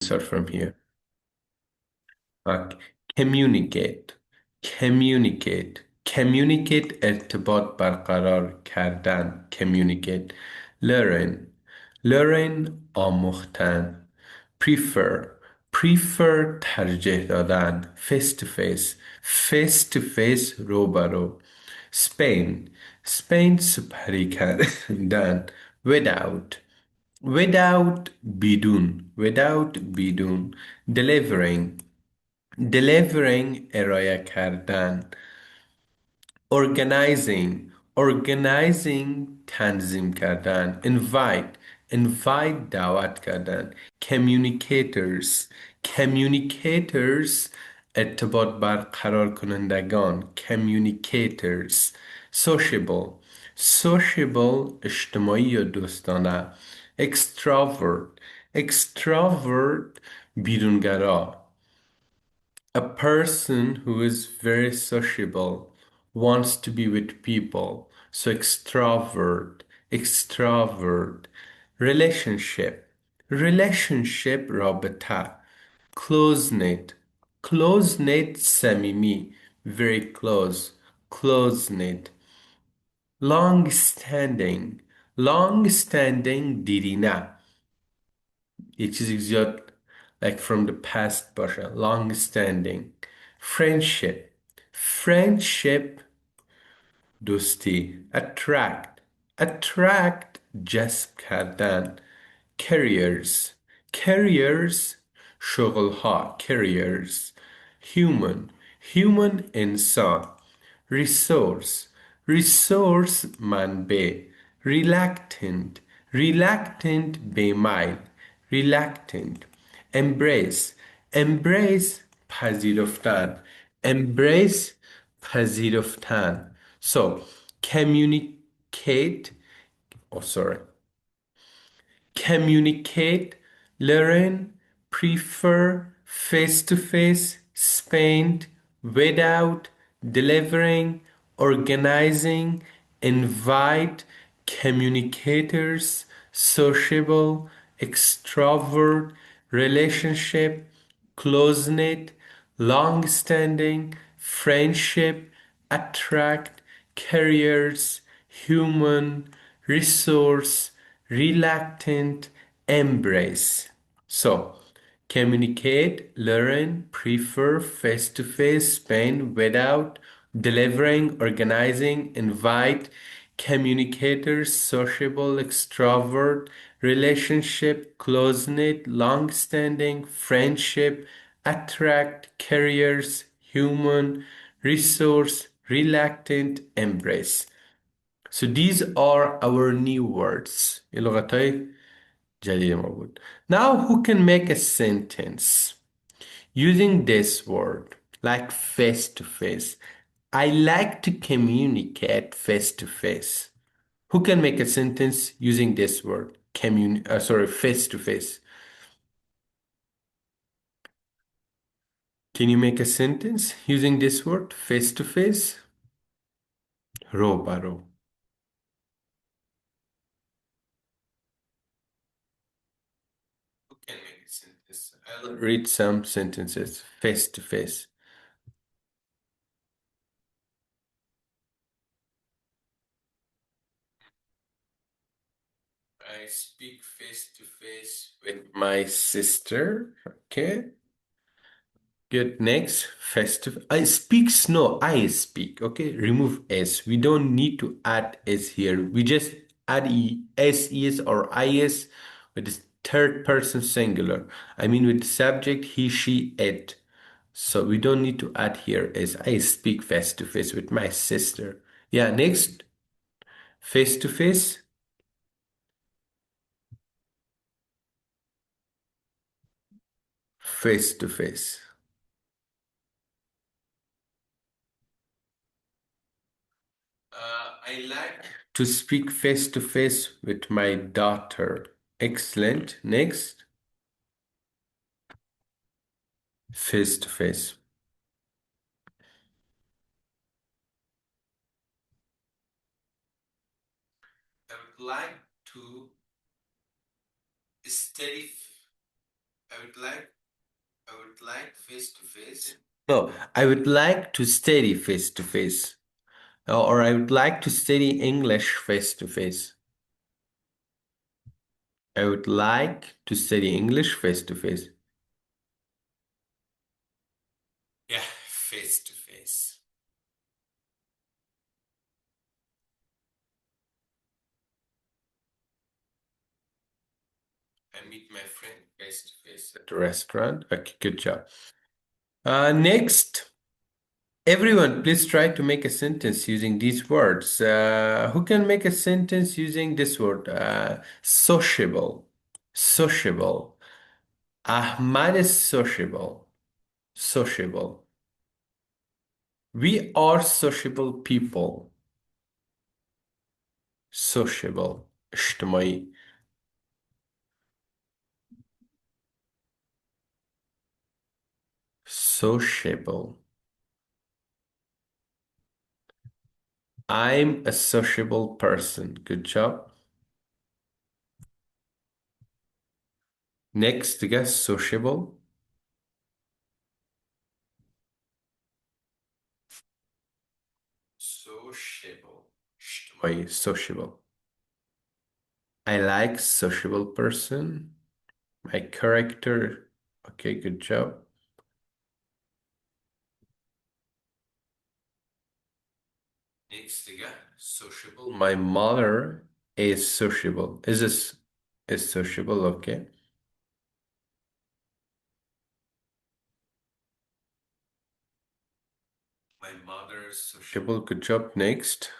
start from here. Okay. Communicate. Communicate. Communicate ارتباط برقرار کردن. Communicate. Learn. Learn آموختن. Prefer. Prefer ترجیح دادن. Face to face. Face to face روبرو. Spain. Spain سپری کردن. Without. Without بدون. Without بدون. Delivering. Delivering ارائه کردن. Organizing. Organizing تنظیم کردن. Invite. Invite دعوت کردن. Communicators. Communicators ارتباط برقرار کنندگان. Communicators. Sociable. Sociable اجتماعی یا دوستانه. Extrovert. Extrovert بیرونگرا. A person who is very sociable wants to be with people. So extrovert, extrovert. Relationship, relationship رابطه. Close-knit, close-knit صمیمی. Very close, close-knit. Long-standing, long-standing دیرینه. یه چیزی زیاد like from the past باشه. Long standing. Friendship. Friendship دوستی. Attract. Attract جذب کردن. Careers. Careers شغلها. Careers. Human. Human انسان. Resource. Resource منبع. Reluctant. Reluctant بیمیل. Reluctant. Embrace. Embrace پذیرفتن. Embrace پذیرفتن. So, communicate. Oh, sorry. Communicate, learn, prefer, face-to-face, spend, without, delivering, organizing, invite, communicators, sociable, extrovert, relationship, close-knit, long-standing, friendship, attract, careers, human, resource, reluctant, embrace. So, communicate, learn, prefer, face to face, spend, without, delivering, organizing, invite, communicators, sociable, extrovert, relationship, close knit, long standing, friendship, attract, careers, human, resource, reluctant, embrace. So these are our new words. این لغتهای جدید ما بود. Now who can make a sentence using this word like face to face? I like to communicate face to face. Who can make a sentence using this word? Face to face. Can you make a sentence using this word face to face? رو برو. Who can make a sentence? I'll read some sentences face to face. I speak face to face with my sister. Okay. Good. Next, festive. I speak snow. I speak. Okay. Remove S. We don't need to add S here. We just add S or IS with the third person singular. I mean with the subject he, she, it. So we don't need to add here S. I speak face to face with my sister. Yeah. Next, face to face. Face to face. I like to speak face to face with my daughter. Excellent. Next, face to face. I would like to study I would like face to face. No, I would like to study face to face. Or I would like to study English face to face. I would like to study English face to face. Yeah, face to face. I meet my friend face to face at the restaurant. Okay, good job. Next, everyone, please try to make a sentence using these words. Who can make a sentence using this word? Sociable. Sociable. Ahmad is sociable. Sociable. We are sociable people. Sociable. اجتماعي. Sociable. I'm a sociable person. Good job. Next, guess sociable. Sociable. اجتماعي. Sociable. I like sociable person. My character. Okay, good job. Next, sociable. My mother is sociable. Is sociable, okay? My mother is sociable. Good job. Next.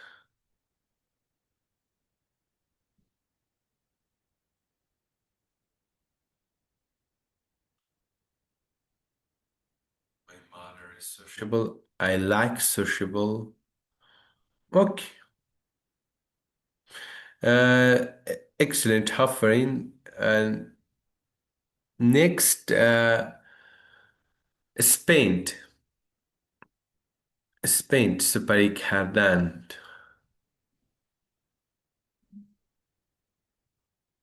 My mother is sociable. I like sociable. Okay. Uh, Excellent, Hafrin. And next, spent. Spent, سپری کردن.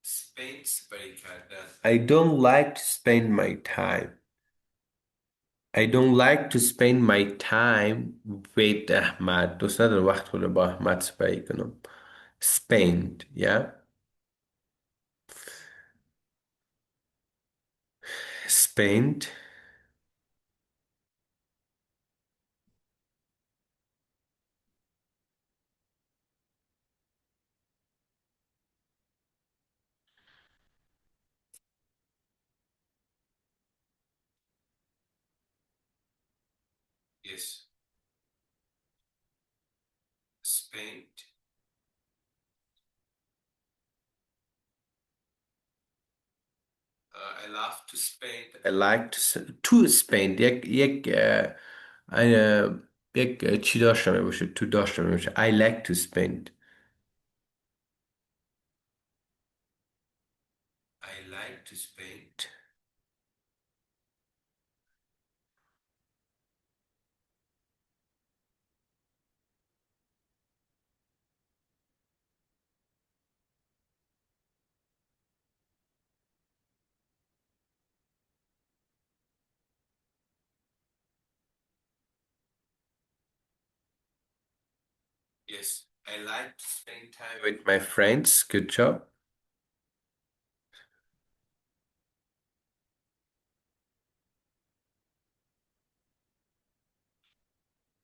Spent, سپری کردن. I don't like to spend my time. I don't like to spend my time with Ahmad. دوست ندارم وقت رو با احمد سپری کنم. Spend, yeah? Spend. Yes. Spend. I love to spend. I like to spend. اه، چی داشتم باشه تو داشتم باشه. I like to spend. I like to spend. Yes, I like to spend time with my friends. Good job.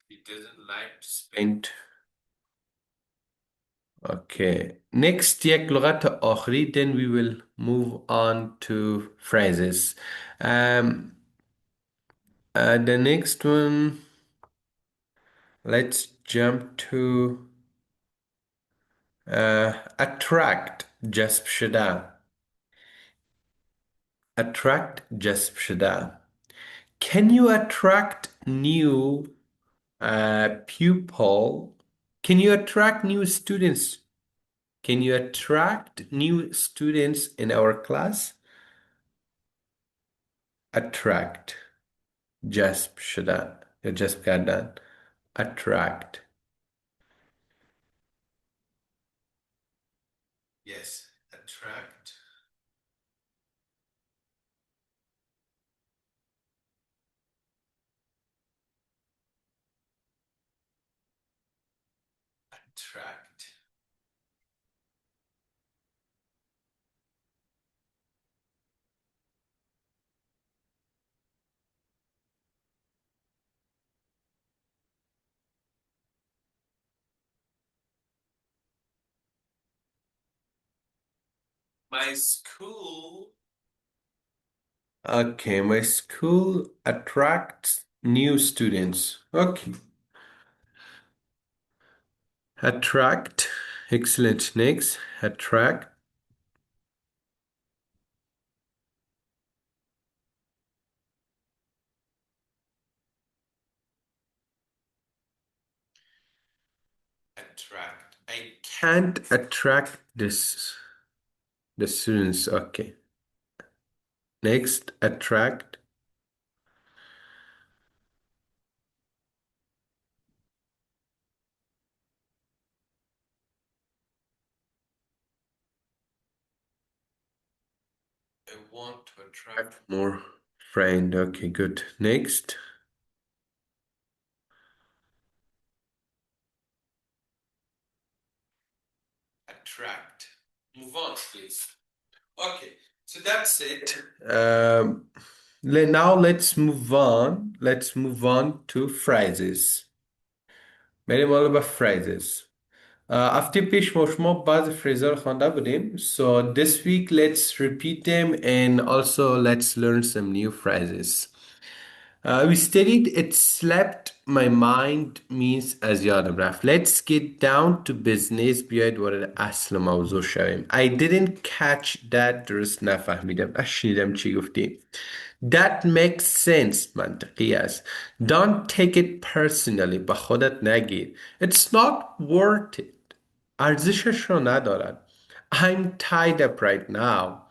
He doesn't like to spend. Okay. Next یک لغت آخری then we will move on to phrases. Um, the next one, let's jump to attract جذب شدن. Attract جذب شدن. Can you attract new pupil? Can you attract new students? Can you attract new students in our class? Attract جذب شدن یا جذب کردن. Attract. Yes, attract. attract. My school. Okay, my school attracts new students. Okay. Attract. Excellent. Next. Attract. Attract. I can't attract the students. Okay. Next. Attract. I want to attract more friend. Okay, good. Next. Attract. Move on, please. Okay, so that's it. Now let's move on. Let's move on to phrases. بریم حالا به phrases. هفته پیش ما شما بعض فریزا رو خوانده بودیم. So this week let's repeat them and also let's learn some new phrases. We studied it slept my mind means از یادم رفت. Let's get down to business. بیاید وارد اصل موضوع شویم. I didn't catch that. درست نفهمیدم. نشنیدم چی گفتی. That makes sense. منطقی است. Don't take it personally. به خودت نگیر. It's not worth it. ارزشش رو ندارد. I'm tied up right now.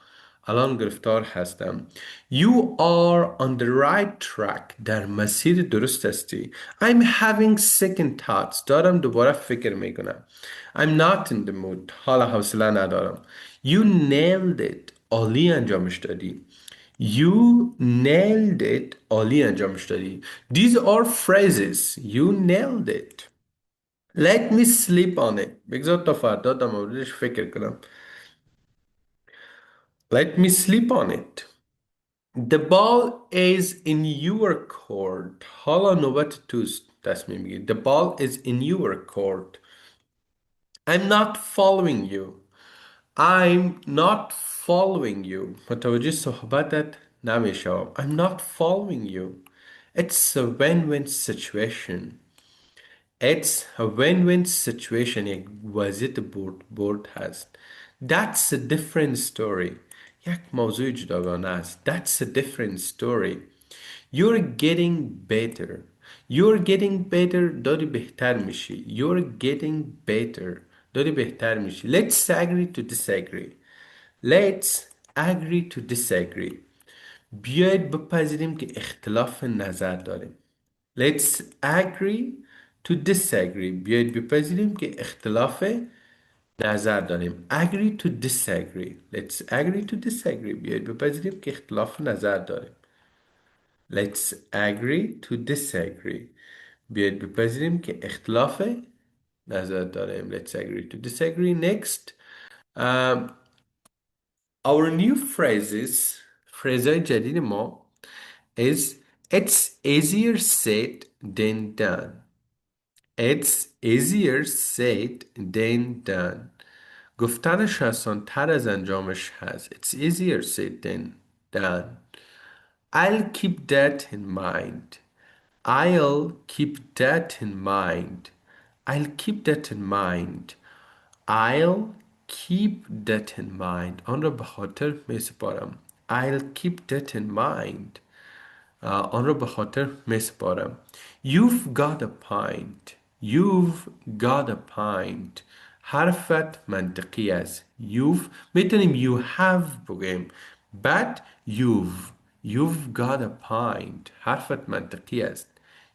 الان گرفتار هستم. You are on the right track. در مسیر درست هستی. I'm having second thoughts. دارم دوباره فکر میکنم. I'm not in the mood. حالا حوصله ندارم. You nailed it. عالی انجامش دادی. You nailed it. عالی انجامش دادی. These are phrases. You nailed it. Let me sleep on it. بگذار تا فردا در موردش فکر کنم. Let me sleep on it. The ball is in your court. حالا نوبت توست تصمیم میگیری. The ball is in your court. I'm not following you. I'm not following you. متوجه صحبتت نمیشم. I'm not following you. It's a win-win situation. It's a win-win situation. یک وضعیت برد هست. That's a different story. یک موضوع جداگانه است. That's a different story. You're getting better. You're getting better. داری بهتر میشی. You're getting better. داری بهتر میشی. Let's agree to disagree. Let's agree to disagree. بیاید بپذیریم که اختلاف نظر داریم. Let's agree to disagree. بیاید بپذیریم که اختلاف نظر داریم. Agree to disagree. Let's agree to disagree. بیاید بپذیریم که اختلاف نظر داریم. Let's agree to disagree. بیاید بپذیریم که اختلاف نظر داریم. Let's agree to disagree. Next. Um, our new phrases. فریزهای جدید ما is it's easier said than done. It's easier said than done. گفتنش آسان تر از انجامش هست. It's easier said than done. I'll keep that in mind. I'll keep that in mind. I'll keep that in mind. I'll keep that in mind. آن را به خاطر می سپارم. I'll keep that in mind. آن را به خاطر می سپارم. You've got a point. You've got a point. حرفت منطقی است. You've میتونیم you have بگیم. But you've got a point. حرفت منطقی است.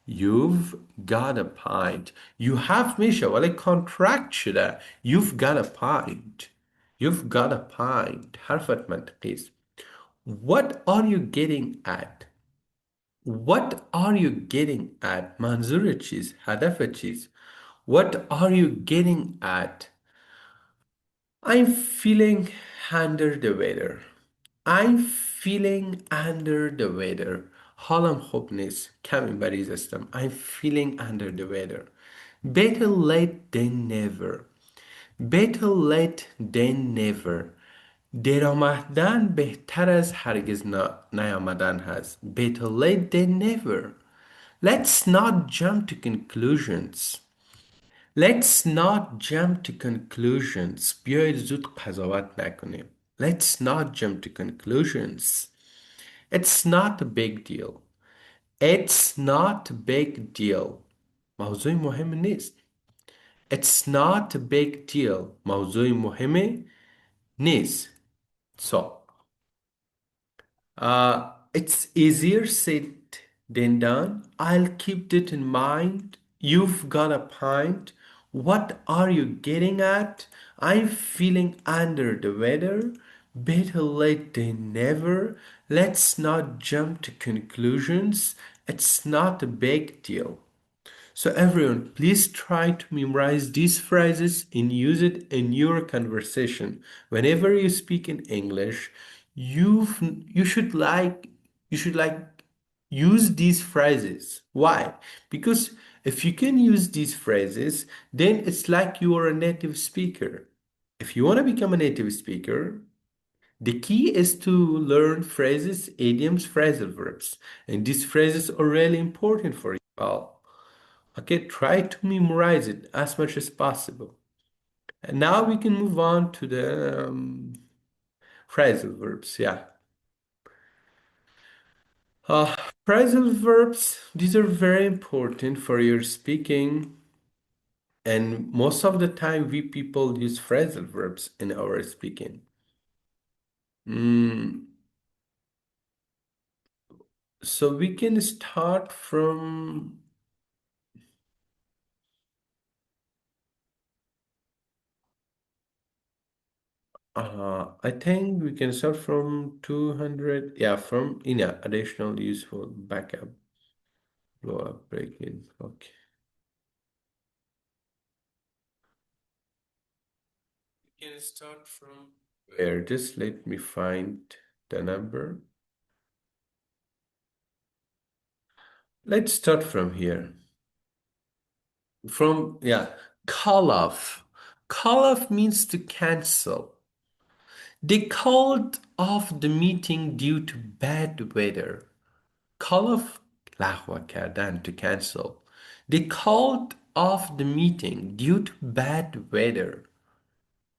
You've got a point. You have میشه ولی contract شده. You've got a point. You've got a point. حرفت منطقی است. What are you getting at? What are you getting at? منظور چیست؟ هدف چیست؟ What are you getting at? I'm feeling under the weather. I'm feeling under the weather. حالم خوب نیست. کمی مریض هستم. I'm feeling under the weather. Better late than never. Better late than never. دیر آمدن بهتر از هرگز نیامدن هست. Better late than never. Let's not jump to conclusions. Let's not jump to conclusions. بیایید زود قضاوت نکنیم. Let's not jump to conclusions. It's not a big deal. It's not a big deal. موضوع مهم نیست. It's not a big deal. موضوع مهم نیست. So, it's easier said than done. I'll keep that in mind. You've got a pint. What are you getting at? I'm feeling under the weather. Better late than never. Let's not jump to conclusions. It's not a big deal. So everyone, please try to memorize these phrases and use it in your conversation. Whenever you speak in English, you you should like you should like use these phrases. Why? Because if you can use these phrases, then it's like you are a native speaker. If you want to become a native speaker, the key is to learn phrases, idioms, phrasal verbs. And these phrases are really important for you all. Okay, try to memorize it as much as possible. And now we can move on to the phrasal verbs. Yeah. Uh, Phrasal verbs, these are very important for your speaking. And most of the time, we people use phrasal verbs in our speaking. Mm, so we can start from I think we can start from 200. Yeah, from additional useful backup, blow up, break in. Okay. We can start from where? Just let me find the number. Let's start from here. Call off. Call off means to cancel. They called off the meeting due to bad weather. Call off لغو کردن to cancel. They called off the meeting due to bad weather.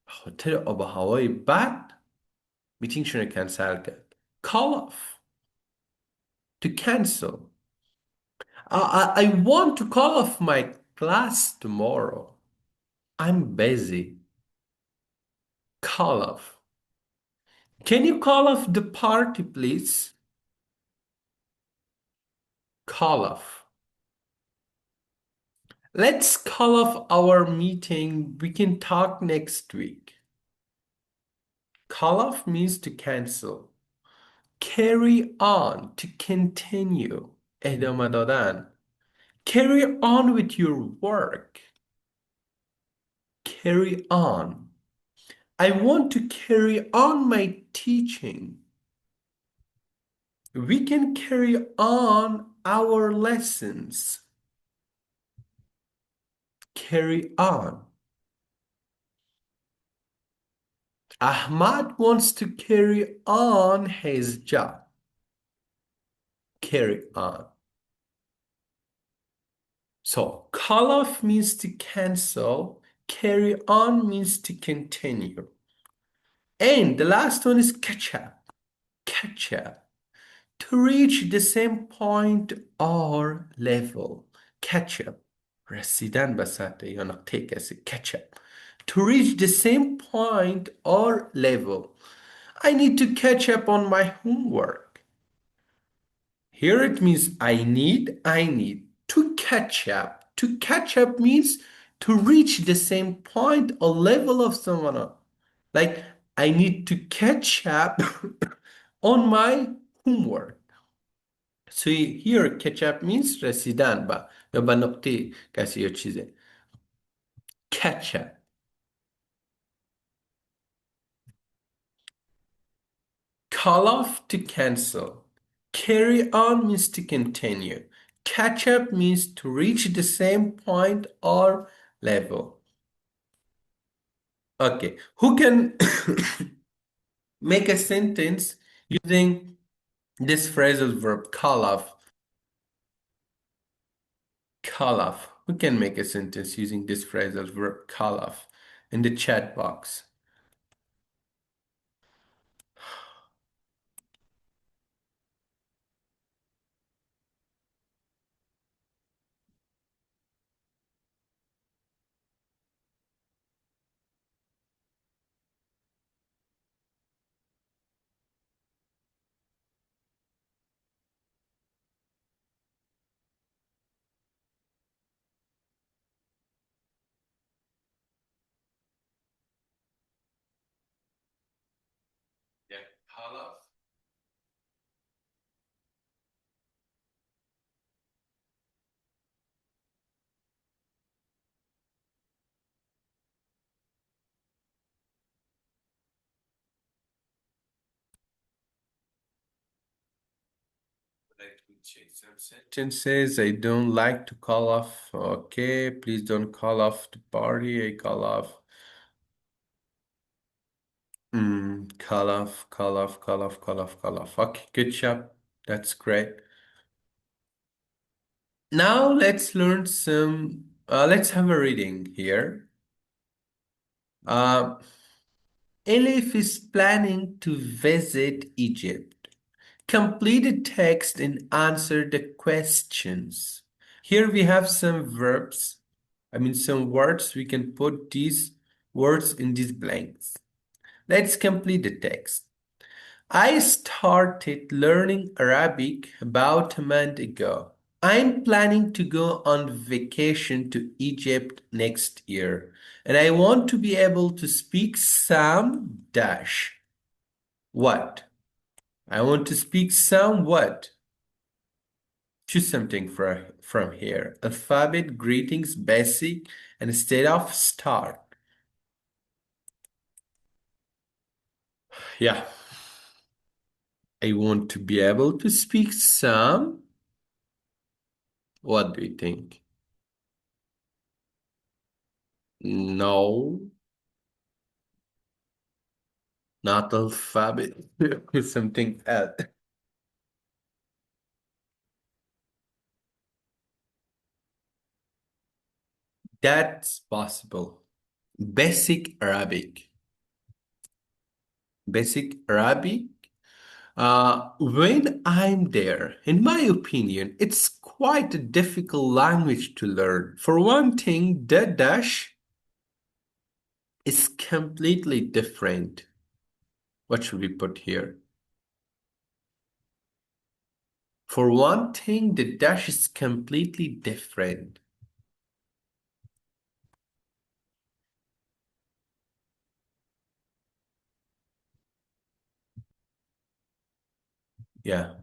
خاطر آب و هوای بد میتینگشون رو کنسل کرد. Call off. To cancel. I want to call off my class tomorrow. I'm busy. Call off. Can you call off the party, please? Call off. Let's call off our meeting. We can talk next week. Call off means to cancel. Carry on, to continue. ادامه دادن. Carry on with your work. Carry on. I want to carry on my teaching. We can carry on our lessons. Carry on. Ahmad wants to carry on his job. Carry on. So, call off means to cancel. Carry on means to continue. And the last one is catch up. Catch up. To reach the same point or level. Catch up. رسیدن به سطح یا نقطه کسی. Catch up. To reach the same point or level. I need to catch up on my homework. Here it means I need to catch up. To catch up means to reach the same point or level of someone else. Like I need to catch up on my homework. So here catch up means رسیدن به یا به نقطه کسی یا چیزه. Ketchup. Call off to cancel. Carry on means to continue. Catch up means to reach the same point or level. Okay, who can make a sentence using this phrasal verb call off? Call off. Who can make a sentence using this phrasal verb call off in the chat box? Yeah, call off. Let me check some sentences. I don't like to call off. Okay, please don't call off the party. I call off. Call off, call off, call off, call off, call off. Okay, good job. That's great. Now let's learn some. Let's have a reading here. Uh, Elif is planning to visit Egypt. Complete the text and answer the questions. Here we have some verbs, some words. We can put these words in these blanks. Let's complete the text. I started learning Arabic about a month ago. I'm planning to go on vacation to Egypt next year, and I want to be able to speak some dash. What? I want to speak some what? Choose something from here. Alphabet, greetings, basic, and instead of start. Yeah, I want to be able to speak some. What do you think? No, not alphabet. Something else. That's possible. Basic Arabic. Basic Arabic. When I'm there, in my opinion, it's quite a difficult language to learn. For one thing, the dash is completely different. What should we put here? For one thing, the dash is completely different. Yeah.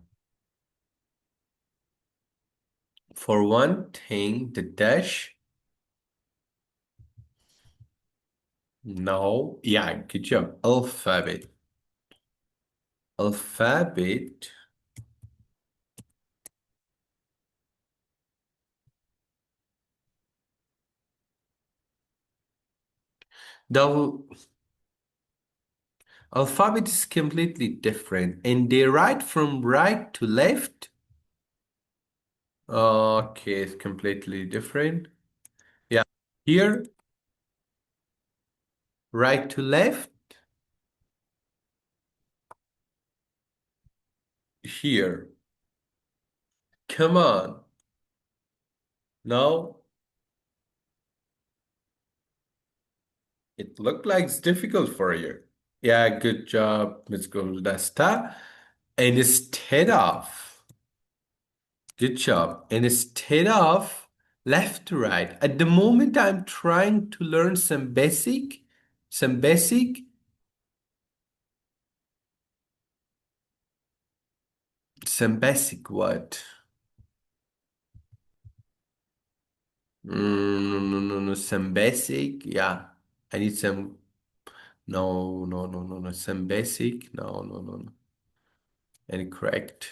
For one thing, the dash. No. Yeah, good job. Alphabet. Alphabet. The alphabet is completely different, and they write from right to left. Okay, it's completely different. Yeah, here, right to left. Here, come on. No, it looked like it's difficult for you. Yeah, good job, Ms. Goldasta. And instead of, good job. And instead of left to right, at the moment I'm trying to learn some basic, some basic what? No, no, no, no. Some basic. Yeah. I need some. No, no, no, no, no. Some basic. No, no, no, no. And correct.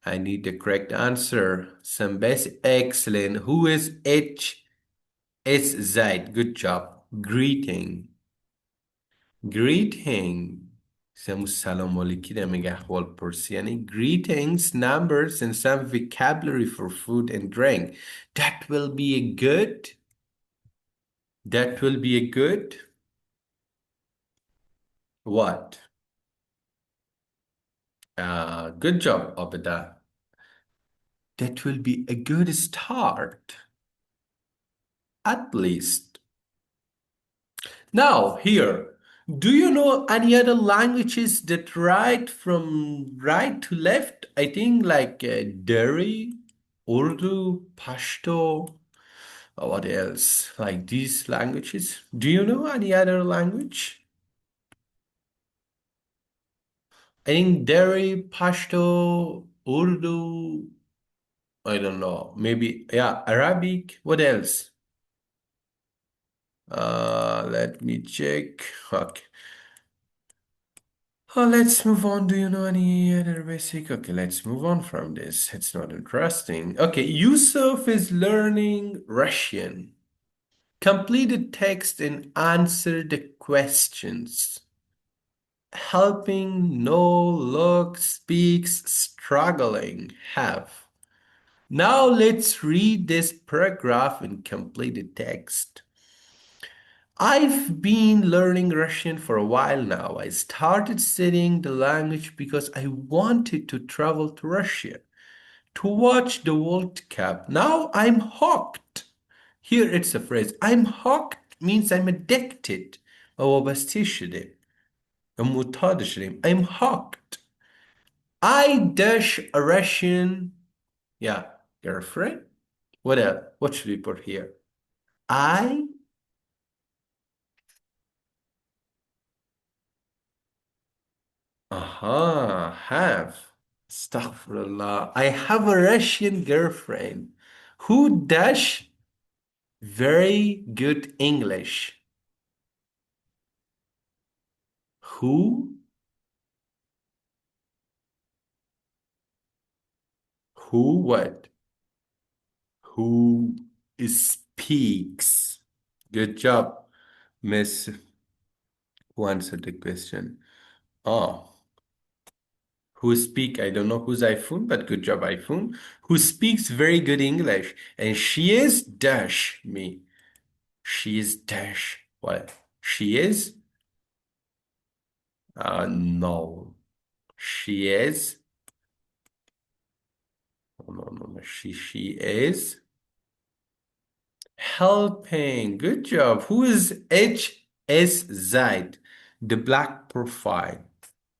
I need the correct answer. Some basic. Excellent. Who is H S Z? Good job. Greeting. Greeting. Some salam alaikum نمیگه احوال پرسی یعنی greetings, numbers, and some vocabulary for food and drink. That will be a good. That will be a good. What? Good job, Abida. That will be a good start, at least. Now, here, do you know any other languages that write from right to left? I think like Dari, Urdu, Pashto, what else? Like these languages. Do you know any other language? I think Dari, Pashto, Urdu, I don't know. Maybe, yeah, Arabic. What else? Let me check. Okay. Oh, let's move on. Do you know any other basic? Okay, let's move on from this. It's not interesting. Okay, Yusuf is learning Russian. Complete the text and answer the questions. Helping, no, look, speaks, struggling, have. Now let's read this paragraph and complete the text. I've been learning Russian for a while now. I started studying the language because I wanted to travel to Russia to watch the World Cup. Now I'm hooked. Here it's a phrase. I'm hooked means I'm addicted. وابسته شده. معتاد شدیم. I'm hooked. I dash a Russian. Yeah, girlfriend. What else? What should we put here? I have. Astaghfirullah. I have a Russian girlfriend who does very good English. Who, what? Who speaks? Good job, Miss. Who answered the question? Oh, who speak? I don't know who's iPhone, but good job, iPhone. Who speaks very good English? And she is dash me. She is dash. What? She is? No. She is. Oh, no, no, no. She is helping. Good job. Who is HS Zaid? The black profile.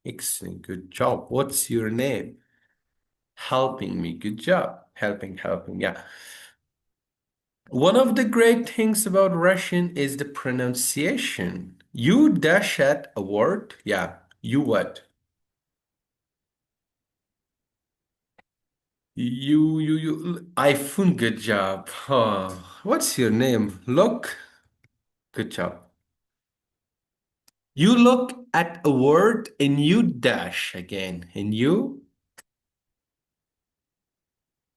Excellent. Good job. What's your name? Helping me. Good job. Helping, helping. Yeah. One of the great things about Russian is the pronunciation. You dash at a word. Yeah. You what? iPhone, good job. Oh, what's your name? Look, good job. You look at a word and you dash again. And you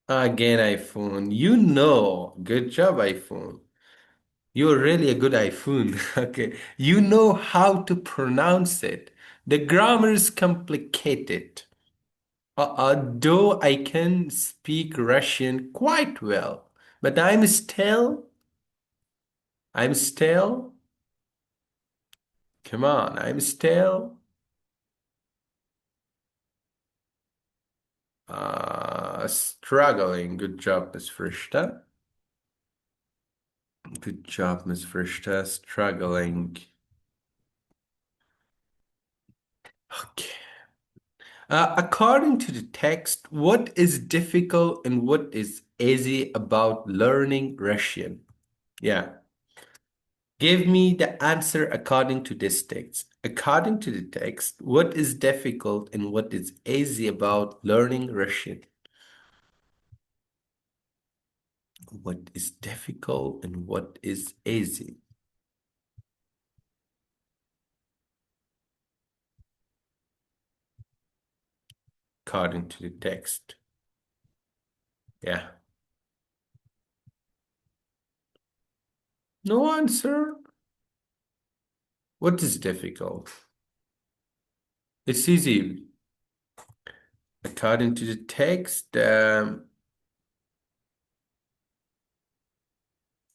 again, iPhone. You know, good job, iPhone. You're really a good iPhone. Okay. You know how to pronounce it. The grammar is complicated. Though I can speak Russian quite well, but I'm still, come on, I'm still struggling. Good job, Miss Frishta. Good job, Miss Frishta. Struggling. Okay. According to the text, what is difficult and what is easy about learning Russian? Yeah. Give me the answer according to this text. According to the text, what is difficult and what is easy about learning Russian? What is difficult and what is easy? According to the text. Yeah. No answer. What is difficult? It's easy. According to the text,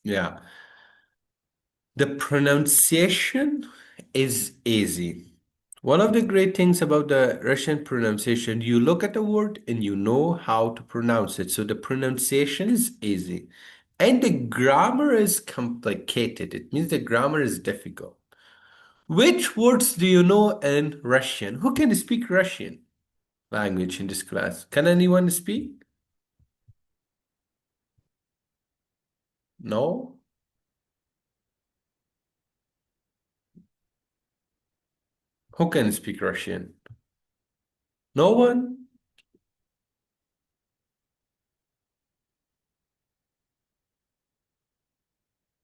yeah, the pronunciation is easy. One of the great things about the Russian pronunciation, you look at a word and you know how to pronounce it. So the pronunciation is easy. And the grammar is complicated. It means the grammar is difficult. Which words do you know in Russian? Who can speak Russian language in this class? Can anyone speak? No? Who can speak Russian? No one?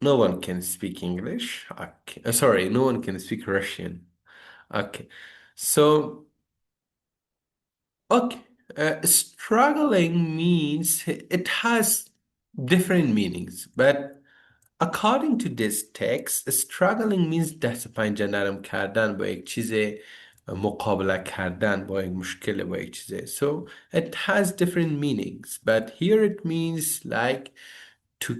No one can speak English. Okay. Sorry, no one can speak Russian. Okay. So, okay. Struggling means it has different meanings, but according to this text, struggling means دست پنجه نرم کردن با یک چیز مقابله کردن با یک مشکل با یک چیزه. So it has different meanings, but here it means like to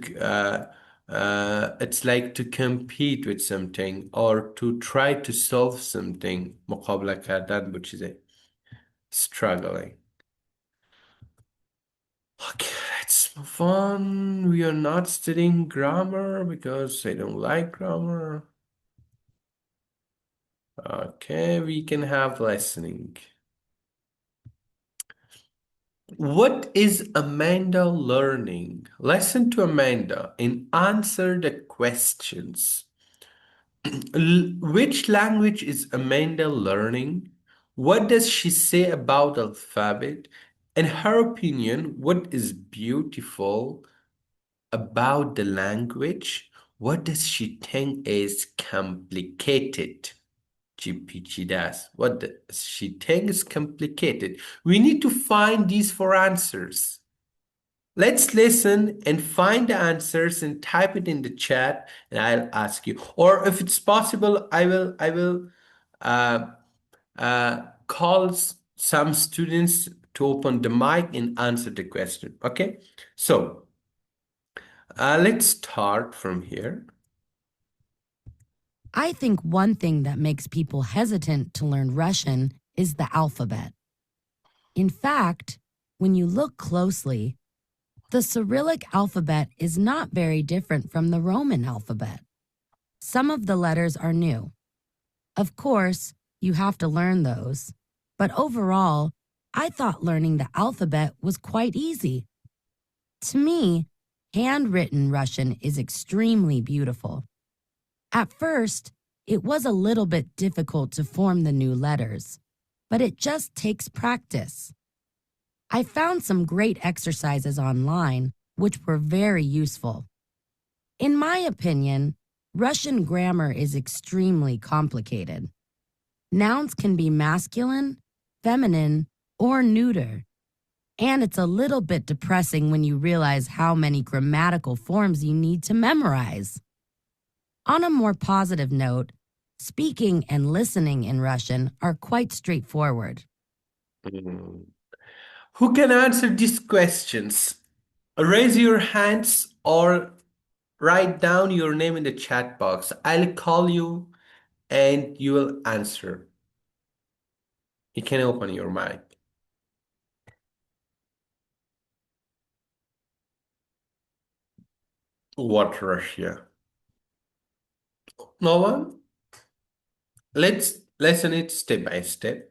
it's like to compete with something or to try to solve something. مقابله کردن با چیزه. Struggling. Okay, let's move on. We are not studying grammar because I don't like grammar. Okay, we can have listening. What is Amanda learning? Listen to Amanda and answer the questions. Which language is Amanda learning? What does she say about alphabet? In her opinion, what is beautiful about the language? What does she think is complicated? GPT does. What does she think is complicated? We need to find these four answers. Let's listen and find the answers and type it in the chat, and I'll ask you. Or if it's possible, I will uh, call some students to open the mic and answer the question. Okay, so let's start from here. I think one thing that makes people hesitant to learn Russian is the alphabet. In fact, when you look closely, the Cyrillic alphabet is not very different from the Roman alphabet. Some of the letters are new. Of course, you have to learn those, but overall, I thought learning the alphabet was quite easy. To me, handwritten Russian is extremely beautiful. At first, it was a little bit difficult to form the new letters, but it just takes practice. I found some great exercises online, which were very useful. In my opinion, Russian grammar is extremely complicated. Nouns can be masculine, feminine, or neuter. And it's a little bit depressing when you realize how many grammatical forms you need to memorize. On a more positive note, speaking and listening in Russian are quite straightforward. Who can answer these questions? Raise your hands or write down your name in the chat box. I'll call you and you will answer. You can open your mic. What Russia? No one? Let's listen it step by step.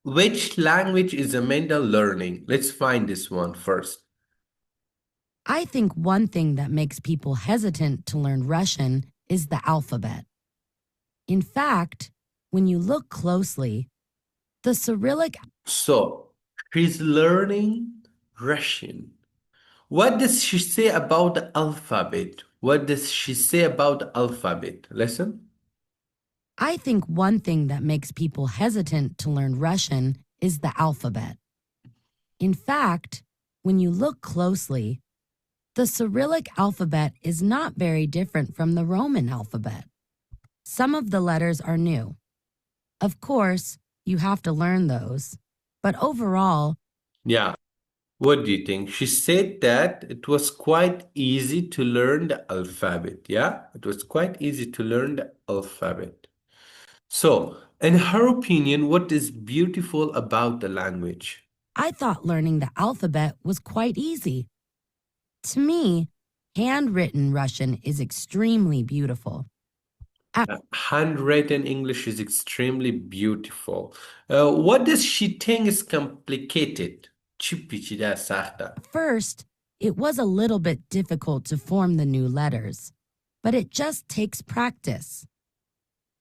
Which language is Amanda learning? Let's find this one first. I think one thing that makes people hesitant to learn Russian is the alphabet. In fact, when you look closely, the Cyrillic... So, she's learning Russian. What does she say about the alphabet? What does she say about the alphabet? Listen. I think one thing that makes people hesitant to learn Russian is the alphabet. In fact, when you look closely, the Cyrillic alphabet is not very different from the Roman alphabet. Some of the letters are new. Of course, you have to learn those, but overall, Yeah. What do you think? She said that it was quite easy to learn the alphabet. Yeah, it was quite easy to learn the alphabet. So, in her opinion, what is beautiful about the language? I thought learning the alphabet was quite easy. To me, handwritten Russian is extremely beautiful. Handwritten English is extremely beautiful. What does she think is complicated? چی پیچیده است، سخته؟ First, it was a little bit difficult to form the new letters, but it just takes practice.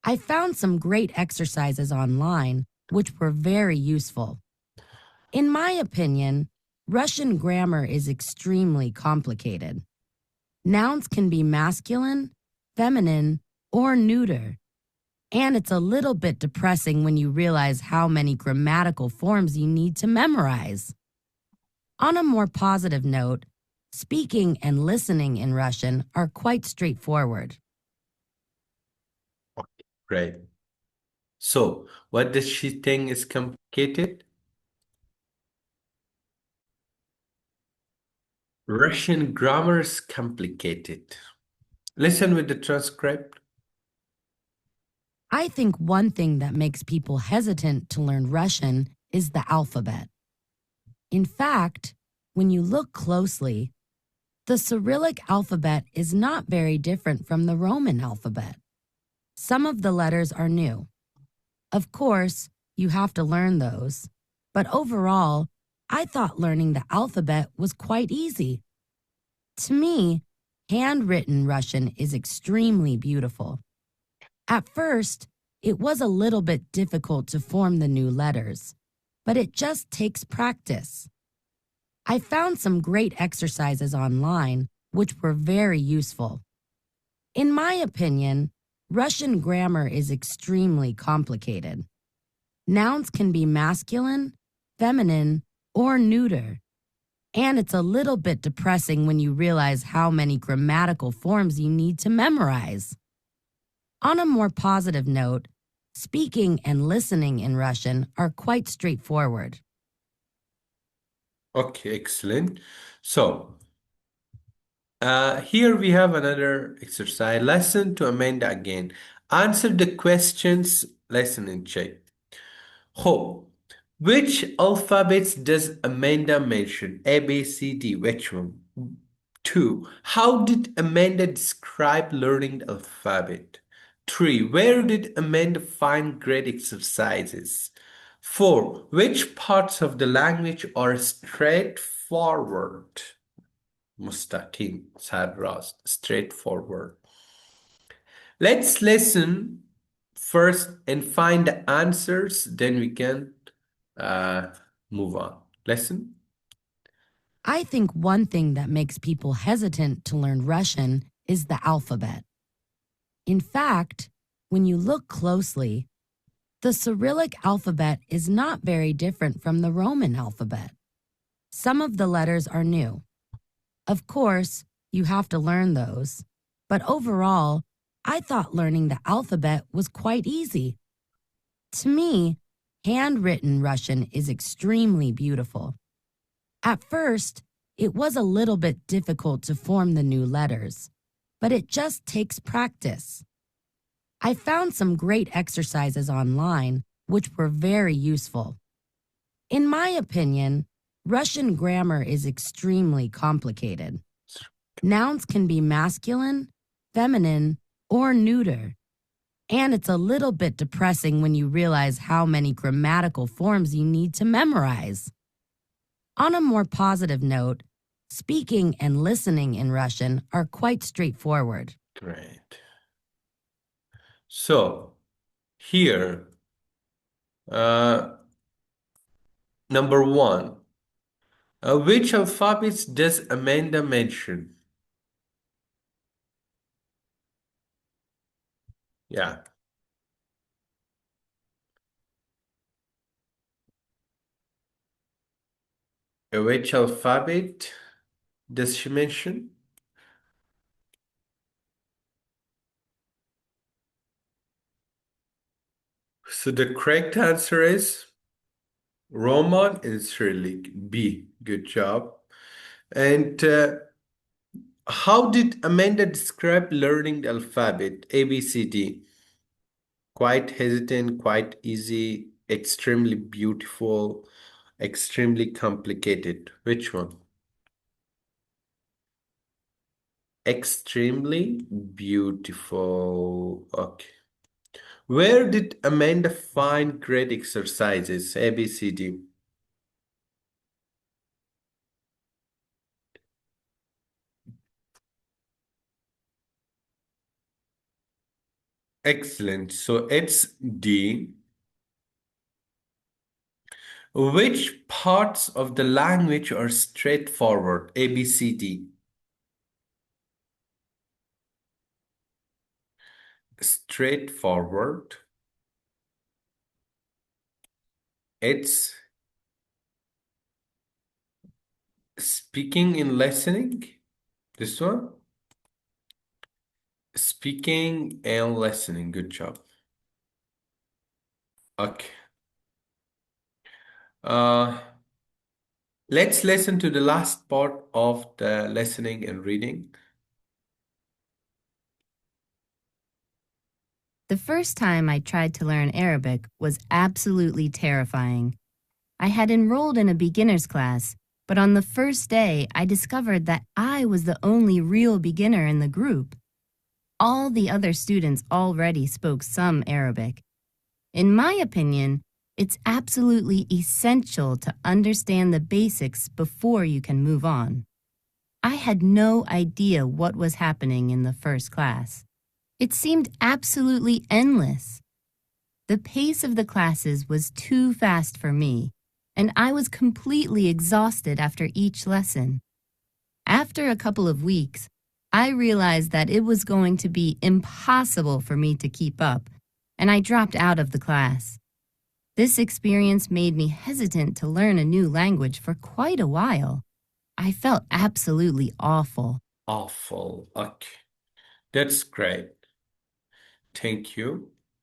I found some great exercises online, which were very useful. In my opinion, Russian grammar is extremely complicated. Nouns can be masculine, feminine, or neuter. And it's a little bit depressing when you realize how many grammatical forms you need to memorize. On a more positive note, speaking and listening in Russian are quite straightforward. Great. So, what does she think is complicated? Russian grammar is complicated. Listen with the transcript. I think one thing that makes people hesitant to learn Russian is the alphabet. In fact, when you look closely, the Cyrillic alphabet is not very different from the Roman alphabet. Some of the letters are new. Of course, you have to learn those, but overall, I thought learning the alphabet was quite easy. To me, handwritten Russian is extremely beautiful. At first, it was a little bit difficult to form the new letters, but it just takes practice. I found some great exercises online, which were very useful. In my opinion, Russian grammar is extremely complicated. Nouns can be masculine, feminine, or neuter. And it's a little bit depressing when you realize how many grammatical forms you need to memorize. On a more positive note, speaking and listening in Russian are quite straightforward. Okay, excellent. So, here we have another exercise. Lesson to Amanda again. Answer the questions. Lesson in check. Ho. Which alphabets does Amanda mention? A, B, C, D. Which one? 2. How did Amanda describe learning the alphabet? 3. Where did Amanda find great exercises? 4. Which parts of the language are straightforward? Mustaqim, Sadras, straightforward. Let's listen first and find the answers, then we can move on. Listen. I think one thing that makes people hesitant to learn Russian is the alphabet. In fact, when you look closely, the Cyrillic alphabet is not very different from the Roman alphabet. Some of the letters are new. Of course, you have to learn those, but overall, I thought learning the alphabet was quite easy. To me, handwritten Russian is extremely beautiful. At first, it was a little bit difficult to form the new letters, but it just takes practice. I found some great exercises online, which were very useful. In my opinion, Russian grammar is extremely complicated. Nouns can be masculine, feminine, or neuter. And it's a little bit depressing when you realize how many grammatical forms you need to memorize. On a more positive note, speaking and listening in Russian are quite straightforward. Great. So, here, number 1, Which alphabets does Amanda mention? Yeah. Which alphabet does she mention? So the correct answer is Roman and Cyrillic. B. Good job. And how did Amanda describe learning the alphabet? A, B, C, D. Quite hesitant, quite easy, extremely beautiful, extremely complicated. Which one? Extremely beautiful. Okay. Where did Amanda find great exercises? A, B, C, D. Excellent. So it's D. Which parts of the language are straightforward? A, B, C, D. Straightforward. It's speaking and listening. This one. Speaking and listening. Good job. Okay. Uh, let's listen to the last part of the listening and reading. The first time I tried to learn Arabic was absolutely terrifying. I had enrolled in a beginner's class, but on the first day, I discovered that I was the only real beginner in the group. All the other students already spoke some Arabic. In my opinion, it's absolutely essential to understand the basics before you can move on. I had no idea what was happening in the first class. It seemed absolutely endless. The pace of the classes was too fast for me, and I was completely exhausted after each lesson. After a couple of weeks, I realized that it was going to be impossible for me to keep up, and I dropped out of the class. This experience made me hesitant to learn a new language for quite a while. I felt absolutely awful. Awful. Okay. That's great. Thank you.